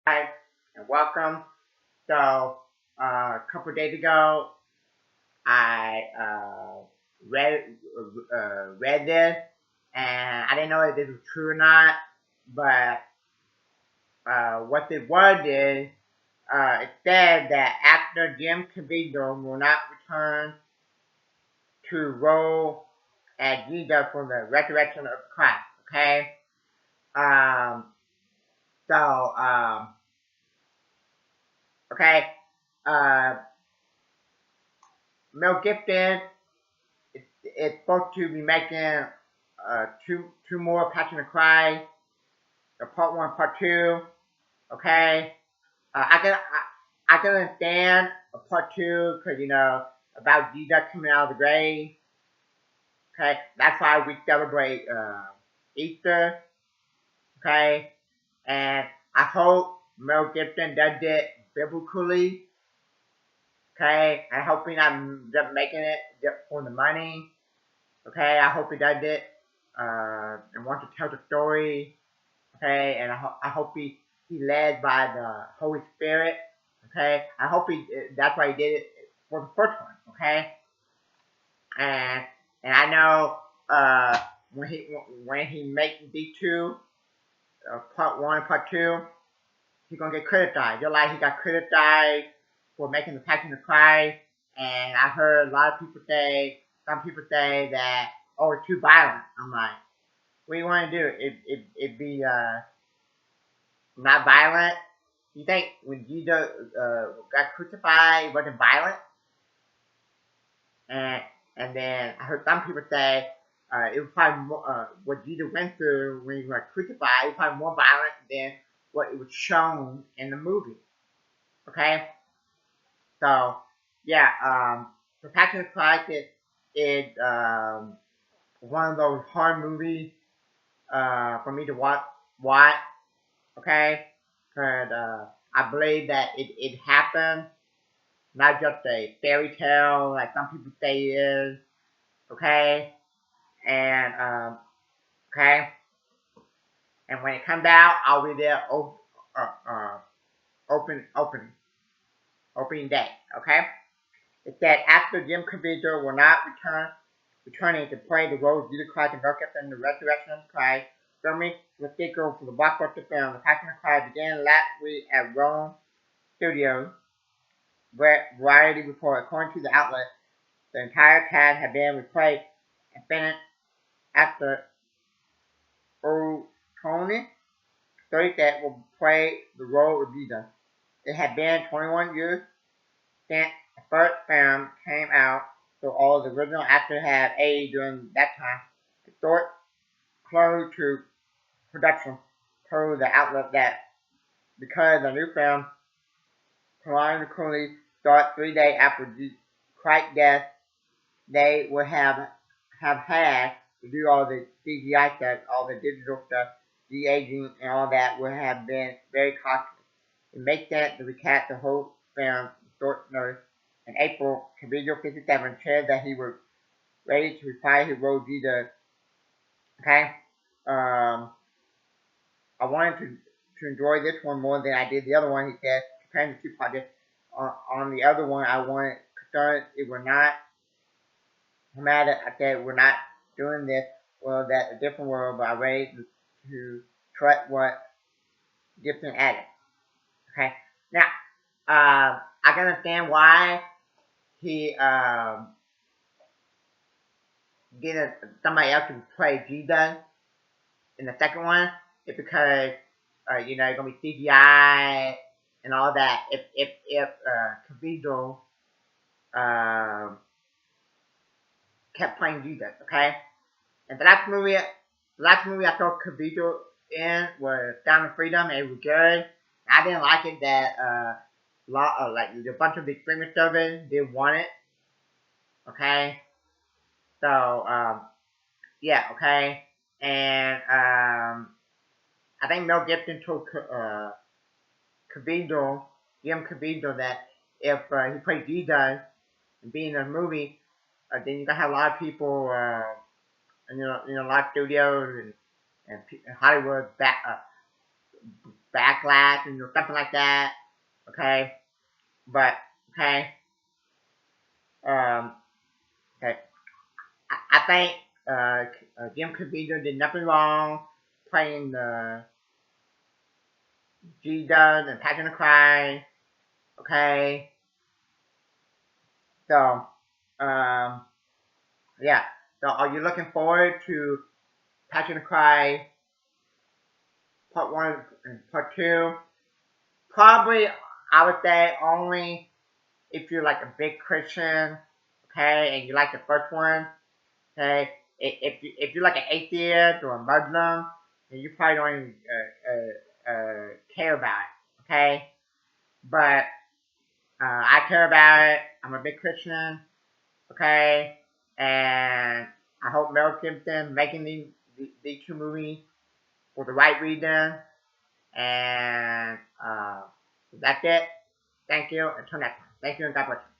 Hi, and welcome. So, a couple of days ago, I read this, and I didn't know if this was true or not. But what it was is, it said that actor Jim Caviezel will not return to role as Jesus for the resurrection of Christ. Okay. Um. So. Okay. Uh. Mel Gibson it's supposed to be making two more Passion of Cry, part one, part two. Okay, I can understand part two because about Jesus coming out of the grave. Okay, that's why we celebrate Easter. Okay, and I hope Mel Gibson does it biblically. Okay, I hope he's not just making it just for the money. Okay, I hope he does it and wants to tell the story. Okay, and I hope he led by the Holy Spirit. Okay, I hope that's why he did it for the first one. Okay, and I know when he makes these two, part one and part two, he's gonna get criticized. Just like he got criticized for making the Passion of Christ, and I heard a lot of people say, some people say that, oh, it's too violent. I'm like, what do you want to do? It be not violent? You think when Jesus got crucified, it wasn't violent? And then I heard some people say it was probably more, what Jesus went through when he got crucified, it was probably more violent than what it was shown in the movie. Okay, so yeah, The Passion of Christ is one of those hard movies for me to watch. Okay, because I believe that it happened, not just a fairy tale like some people say it is. Okay, and okay, and when it comes out, I'll be there opening day. Okay, it said after Jim Caviezel will not returning to play the role of Jesus Christ and Mel Gibson in the Resurrection of Christ. Filming the sequel for the blockbuster film The Passion of Christ began last week at Rome Studios. Variety report, according to the outlet, the entire cast had been replaced and finished after O'Tony that will play the role of Jesus. It had been 21 years since the first film came out, so all the original actors had aged during that time. The short close to production told the outlet that because the new film chronologically starts 3 days after Christ's death, they would have had to do all the CGI stuff, all the digital stuff, de-aging and all that would have been very costly. It makes sense to recast the whole film short notice. In April, Caviezel 57 said that he was ready to retire his role Jesus. Okay? I wanted to enjoy this one more than I did the other one, he said, comparing the two projects. On the other one, I wanted concerned it were not dramatic. I said we're not doing this. Well, that's a different world, but I'm ready to trust what Gibson added. Okay. Now, I can understand why he get somebody else to play Jesus in the second one. It's because it's gonna be CGI and all that. If Caviezel kept playing Jesus, okay. And the last movie I saw Caviezel in was Sound of Freedom. And it was good. I didn't like it that like a bunch of the streaming service didn't want it. Okay, so yeah, okay, and I think Mel Gibson told Caviezel, Jim Caviezel, that if he played Jesus and be in a movie, then you gonna have a lot of people, and a lot of studios and Hollywood backlash and something like that. Okay, but okay, um, okay. I think Jim Caviezel did nothing wrong playing the G Done and Passion to Cry. Okay, so um, yeah. So are you looking forward to Passion to Cry Part One and Part Two? Probably, I would say only if you're like a big Christian, okay, and you like the first one, okay. If you're like an atheist or a Muslim, then you probably don't even care about it, okay. But I care about it. I'm a big Christian, okay, and I hope Mel Gibson making these two movies for the right reason, and that's it. Thank you. Until next time. Thank you and God bless you.